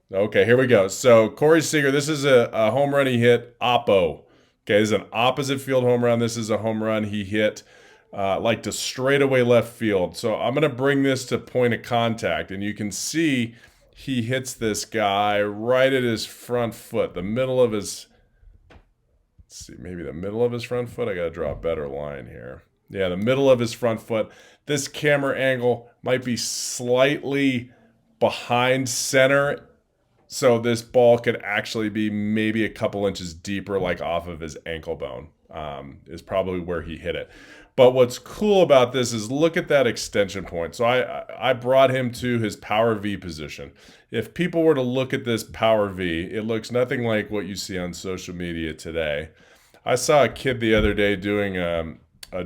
Okay, here we go. So Cory Singer, this is a home run he hit oppo. Okay, this is an opposite field home run. This is a home run he hit like to straightaway left field. So I'm gonna bring this to point of contact, and you can see he hits this guy right at his front foot, the middle of his. Let's see, maybe the middle of his front foot. I gotta draw a better line here. Yeah, the middle of his front foot. This camera angle might be slightly behind center, so this ball could actually be maybe a couple inches deeper, like off of his ankle bone, is probably where he hit it. But what's cool about this is look at that extension point. So I brought him to his power V position. If people were to look at this power V, it looks nothing like what you see on social media today. I saw a kid the other day doing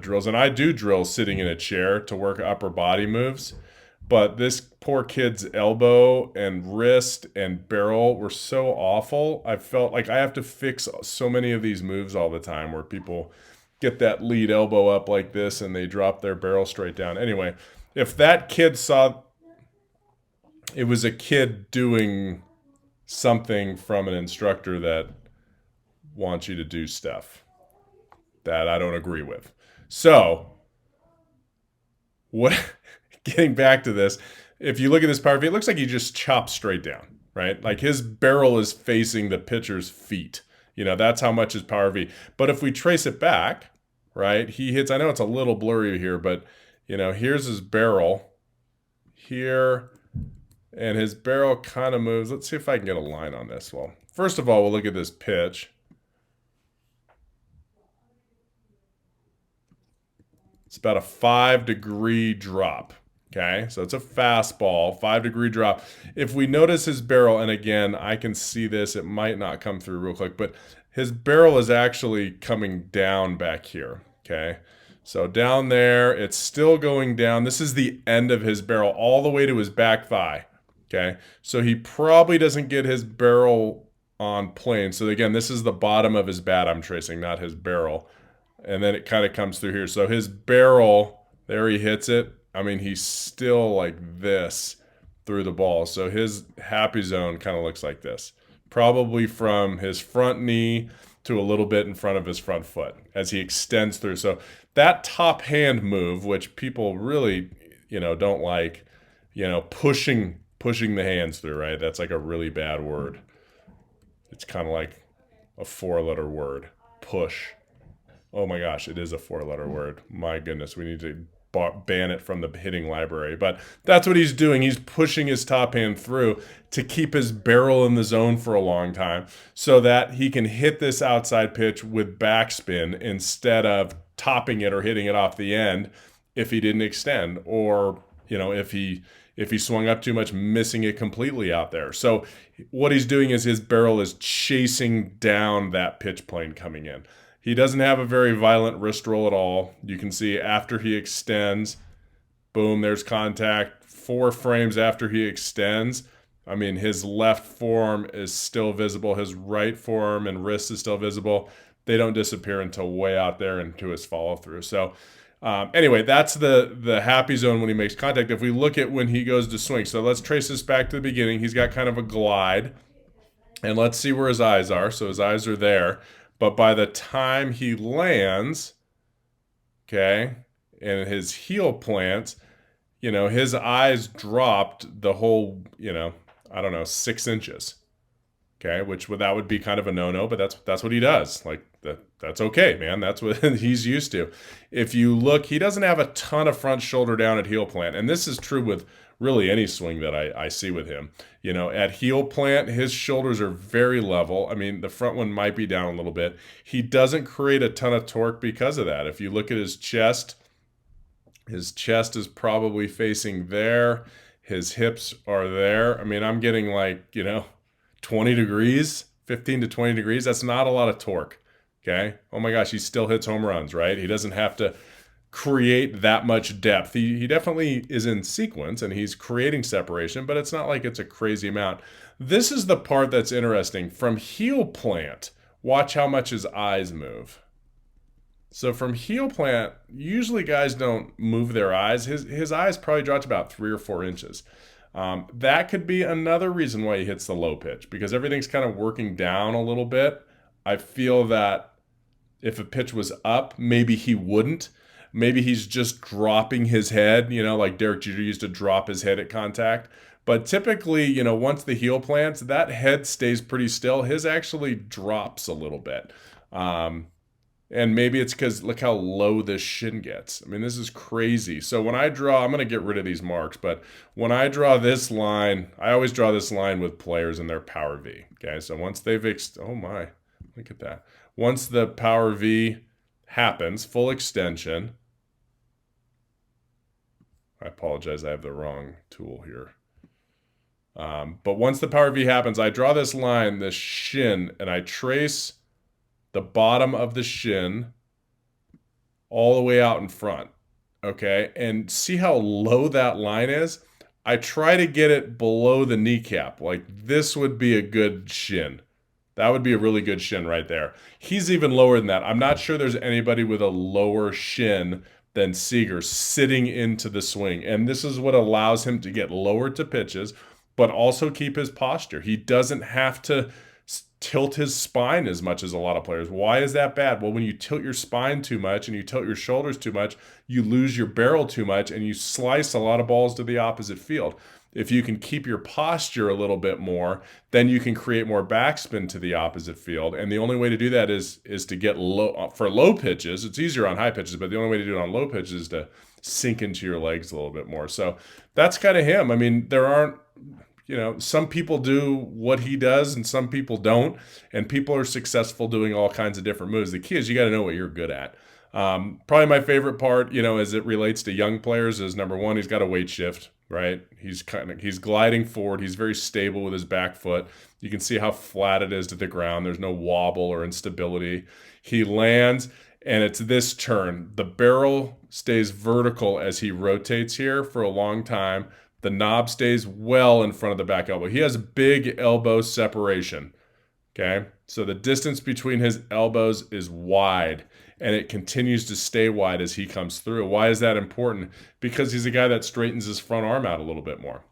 drills, and I do drills sitting in a chair to work upper body moves. But this poor kid's elbow and wrist and barrel were so awful. I felt like I have to fix so many of these moves all the time where people get that lead elbow up like this and they drop their barrel straight down. Anyway, if that kid saw it was a kid doing something from an instructor that wants you to do stuff that I don't agree with. So, what getting back to this, if you look at this power V, it looks like he just chopped straight down, right? Like his barrel is facing the pitcher's feet. That's how much his power V. But if we trace it back, right, he hits, I know it's a little blurry here, but, here's his barrel here, and his barrel kind of moves. Let's see if I can get a line on this. Well, first of all, we'll look at this pitch. It's about a 5-degree drop. Okay, so it's a fastball, 5-degree drop. If we notice his barrel, and again, I can see this, it might not come through real quick, but his barrel is actually coming down back here. Okay, so down there, it's still going down. This is the end of his barrel, all the way to his back thigh. Okay, so he probably doesn't get his barrel on plane. So again, this is the bottom of his bat I'm tracing, not his barrel. And then it kind of comes through here. So his barrel, there he hits it. I mean, he's still like this through the ball. So his happy zone kind of looks like this. Probably from his front knee to a little bit in front of his front foot as he extends through. So that top hand move, which people really, don't like, pushing the hands through, right? That's like a really bad word. It's kind of like a 4-letter word. Push. Oh my gosh, it is a 4-letter word. My goodness, we need to ban it from the hitting library. But that's what he's doing. He's pushing his top hand through to keep his barrel in the zone for a long time so that he can hit this outside pitch with backspin instead of topping it or hitting it off the end if he didn't extend, or if he swung up too much, missing it completely out there. So what he's doing is his barrel is chasing down that pitch plane coming in. He doesn't have a very violent wrist roll at all. You can see after he extends, boom, there's contact. 4 frames after he extends, I mean, his left forearm is still visible. His right forearm and wrist is still visible. They don't disappear until way out there into his follow through. So anyway, that's the happy zone when he makes contact. If we look at when he goes to swing, so let's trace this back to the beginning. He's got kind of a glide, and let's see where his eyes are. So his eyes are there. But by the time he lands, okay, and his heel plants, his eyes dropped the whole, I don't know, 6 inches. Okay, that would be kind of a no-no, but that's what he does. Like that's okay, man. That's what he's used to. If you look, he doesn't have a ton of front shoulder down at heel plant, and this is true with really any swing that I see with him. At heel plant, his shoulders are very level. I mean, the front one might be down a little bit. He doesn't create a ton of torque because of that. If you look at his chest is probably facing there. His hips are there. I mean, I'm getting like, 20 degrees, 15 to 20 degrees. That's not a lot of torque. Okay. Oh my gosh, he still hits home runs, right? He doesn't have to create that much depth. He definitely is in sequence and he's creating separation, but it's not like it's a crazy amount. This is the part that's interesting. From heel plant, watch how much his eyes move. So from heel plant, usually guys don't move their eyes. His eyes probably dropped about 3 or 4 inches. That could be another reason why he hits the low pitch because everything's kind of working down a little bit. I feel that if a pitch was up, maybe he wouldn't. Maybe he's just dropping his head, like Derek Jeter used to drop his head at contact. But typically, once the heel plants, that head stays pretty still. His actually drops a little bit. Um, and maybe it's because look how low this shin gets. I mean, this is crazy. So when I draw, I'm going to get rid of these marks, but when I draw this line, I always draw this line with players in their power V. Okay, so once they've, oh my, look at that. Once the power V happens, full extension. I apologize, I have the wrong tool here. But once the power V happens, I draw this line, this shin, and I trace the bottom of the shin all the way out in front. Okay. And see how low that line is? I try to get it below the kneecap. Like this would be a good shin. That would be a really good shin right there. He's even lower than that. I'm not sure there's anybody with a lower shin than Seager sitting into the swing. And this is what allows him to get lower to pitches, but also keep his posture. He doesn't have to tilt his spine as much as a lot of players. Why is that bad? Well, when you tilt your spine too much and you tilt your shoulders too much, you lose your barrel too much and you slice a lot of balls to the opposite field. If you can keep your posture a little bit more, then you can create more backspin to the opposite field. And the only way to do that is to get low for low pitches. It's easier on high pitches, but the only way to do it on low pitches is to sink into your legs a little bit more. So that's kind of him. I mean, there aren't, some people do what he does and some people don't. And people are successful doing all kinds of different moves. The key is you got to know what you're good at. Probably my favorite part, as it relates to young players is number one, he's got a weight shift, right? He's gliding forward. He's very stable with his back foot. You can see how flat it is to the ground. There's no wobble or instability. He lands and it's this turn. The barrel stays vertical as he rotates here for a long time. The knob stays well in front of the back elbow. He has big elbow separation. Okay. So the distance between his elbows is wide and it continues to stay wide as he comes through. Why is that important? Because he's a guy that straightens his front arm out a little bit more.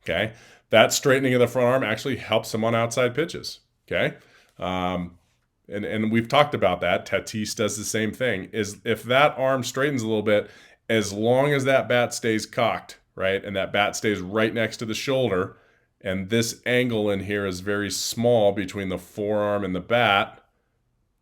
Okay. That straightening of the front arm actually helps him on outside pitches. Okay. And we've talked about that. Tatis does the same thing. Is if that arm straightens a little bit, as long as that bat stays cocked, right? And that bat stays right next to the shoulder. And this angle in here is very small between the forearm and the bat.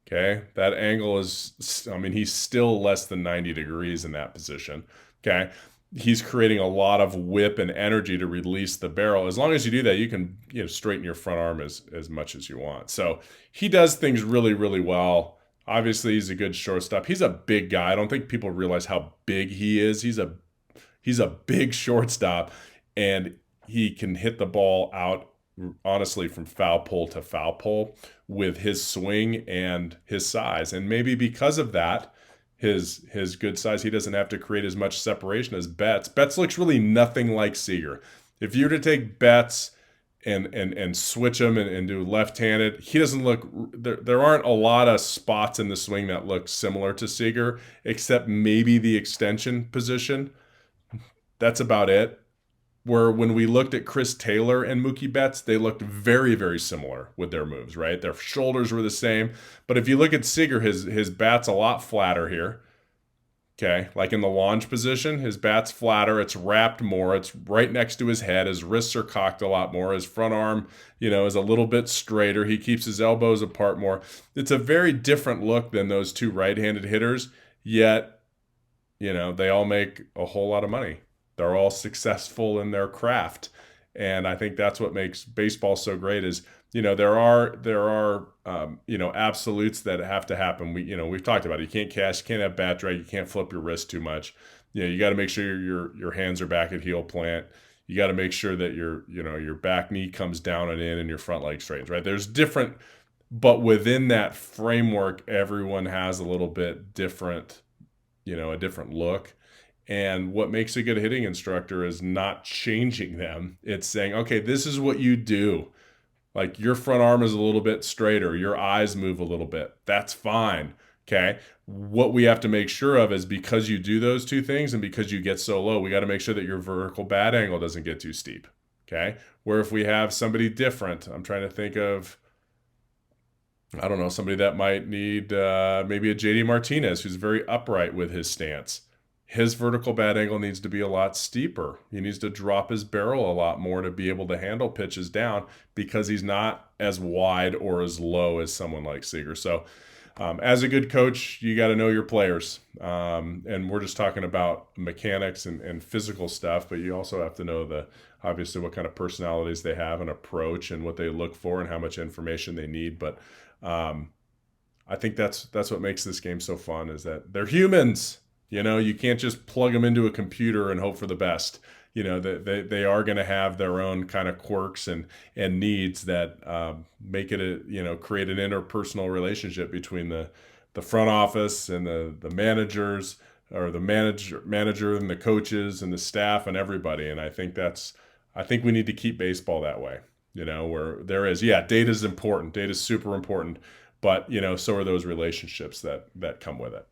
Okay. That angle is, he's still less than 90 degrees in that position. Okay. He's creating a lot of whip and energy to release the barrel. As long as you do that, you can, straighten your front arm as much as you want. So he does things really, really well. Obviously, he's a good shortstop. He's a big guy. I don't think people realize how big he is. He's a big shortstop, and he can hit the ball out, honestly, from foul pole to foul pole with his swing and his size. And maybe because of that, his good size, he doesn't have to create as much separation as Betts. Betts looks really nothing like Seager. If you were to take Betts and switch him and do left-handed, he doesn't look, there aren't a lot of spots in the swing that look similar to Seager, except maybe the extension position. That's about it. Where when we looked at Chris Taylor and Mookie Betts, they looked very, very similar with their moves, right? Their shoulders were the same. But if you look at Seager, his bat's a lot flatter here. Okay, like in the launch position, his bat's flatter. It's wrapped more. It's right next to his head. His wrists are cocked a lot more. His front arm, is a little bit straighter. He keeps his elbows apart more. It's a very different look than those two right-handed hitters, yet, they all make a whole lot of money. They're all successful in their craft. And I think that's what makes baseball so great is, there are absolutes that have to happen. We've talked about it. You can't cash, you can't have bat drag, you can't flip your wrist too much. You got to make sure your hands are back at heel plant. You got to make sure that your back knee comes down and in and your front leg straightens, right? There's different, but within that framework, everyone has a little bit different, a different look. And what makes a good hitting instructor is not changing them. It's saying, okay, this is what you do. Like your front arm is a little bit straighter. Your eyes move a little bit. That's fine. Okay. What we have to make sure of is because you do those two things and because you get so low, we got to make sure that your vertical bat angle doesn't get too steep. Okay. Where if we have somebody different, I'm trying to think of, I don't know, somebody that might need maybe a JD Martinez who's very upright with his stance. His vertical bat angle needs to be a lot steeper. He needs to drop his barrel a lot more to be able to handle pitches down because he's not as wide or as low as someone like Seager. So, as a good coach, you got to know your players. And we're just talking about mechanics and physical stuff, but you also have to know obviously what kind of personalities they have and approach and what they look for and how much information they need. But um, I think that's what makes this game so fun is that they're humans. You can't just plug them into a computer and hope for the best. They are going to have their own kind of quirks and needs that make it create an interpersonal relationship between the front office and the managers or the manager and the coaches and the staff and everybody. And I think we need to keep baseball that way. Where there is, yeah, data is important. Data is super important, but so are those relationships that come with it.